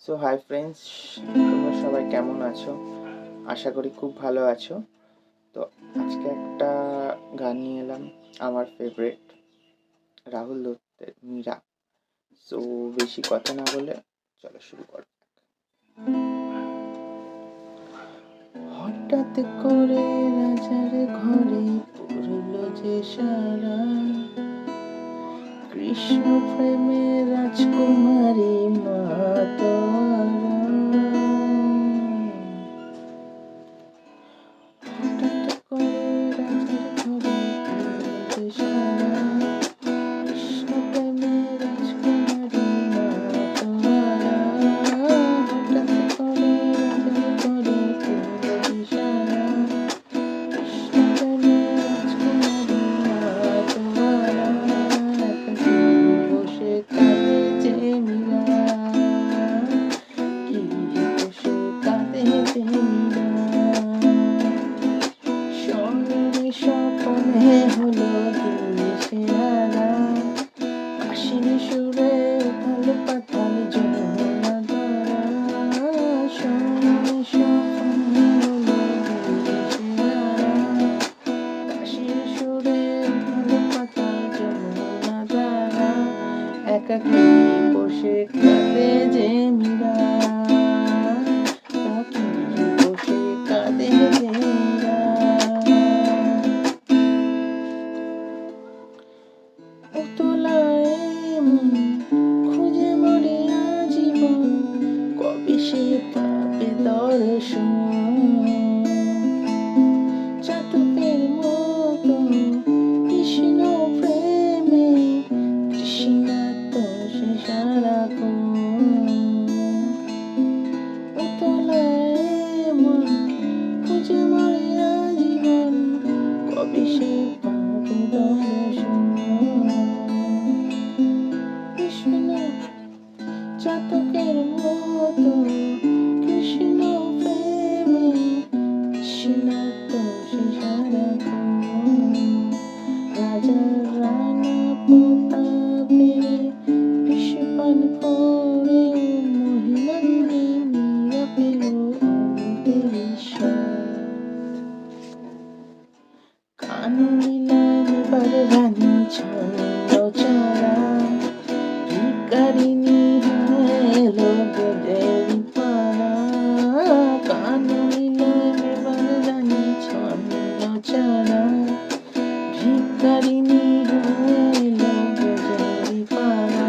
So hi friends, তোমরা সবাই কেমন আছো? আশা করি খুব ভালো আছো। তো আজকে একটা গান নিয়ে এলাম, আমার ফেভারিট রাহুল দত্তের মীরা। সো বেশি কথা না বলে চলো শুরু কর। হঠাৎ করে রাজার ঘরে পড়ল যে সারা, কৃষ্ণ প্রেমে রাজকুমারী মা তোরা। হঠাৎ করে রাজার ঘরে পড়ল যে সারা, কৃষ্ণ প্রেমে রাজকুমারী মা তোরা। হঠাৎ করে রাজার ঘরে পড়ল যে সারা, কৃষ্ণ প্রেমে রাজকুমারী মা তোরা। বসে কাঁদে যে মীরা, কি বসে কাঁদে যে মীরা। শয়নে স্বপ্নে হলো দিশেহারা, বাঁশির সুরে উথাল পাথাল যমুনা ধারা। শয়নে স্বপ্নে হলো দিশেহারা, বাঁশির সুরে উথাল পাথাল যমুনা ধারা। একাকী বসে কাঁদে যে মীরা, একাকী বসে কাঁদে যে মীরা। উতলায় মন খুঁজে মরে আজীবন, কবে সে পাবে দর্শন। চাতকের মতো কৃষ্ণ প্রেমে তৃষ্ণার্ত সে সারাক্ষণ। উতলায় মন খুঁজে মরে আজীবন, কবে সে পাবে দর্শন। কৃষ্ণ চাতকের মতো কৃষ্ণ প্রেমে তৃষ্ণার্ত সে সারাক্ষণ। রাজা রানা প্রতাপে বিষপান করে মহিমা গুণে মীরা পেল অমৃতের স্বাদ। কাননীলায় এবার রানী ছন্দ ছাড়া, ভিখারিণী হয়ে এলো ব্রজের পাড়া। কাননীলায় এবার রানী ছন্দ ছাড়া, ভিখারিণী হয়ে এলো ব্রজের পাড়া।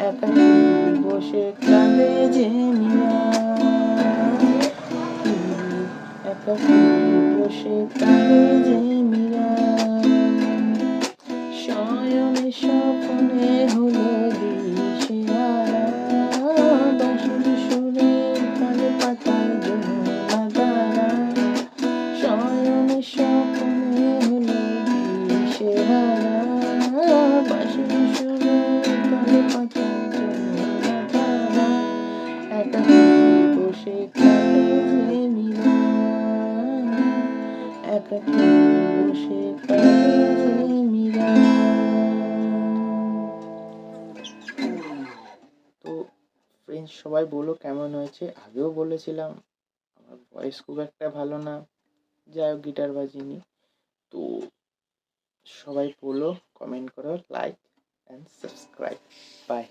একাকী বসে কাঁদে যে মীরা, একাকী বসে কাঁদে যে মীরা। শয়নে স্বপ্নে হলো দিশেহারা, বাঁশির সুরে উথাল পাতাল যমুনা ধারা। শয়নে স্বপ্নে হলো দিশেহারা, বাঁশির সুরে উথাল পাতাল যমুনা ধারা। একাকী বসে কাঁদে যে মীরা, একাকী বসে কাঁদে যে মীরা। তো ফ্রেন্ডস, সবাই বলো কেমন হয়েছে। আগেও বলেছিলাম আমার ভয়েস খুব একটা ভালো না, যাই হোক গিটার বাজিনি। তো সবাই বলো, কমেন্ট করো, লাইক অ্যান্ড সাবস্ক্রাইব। বাই।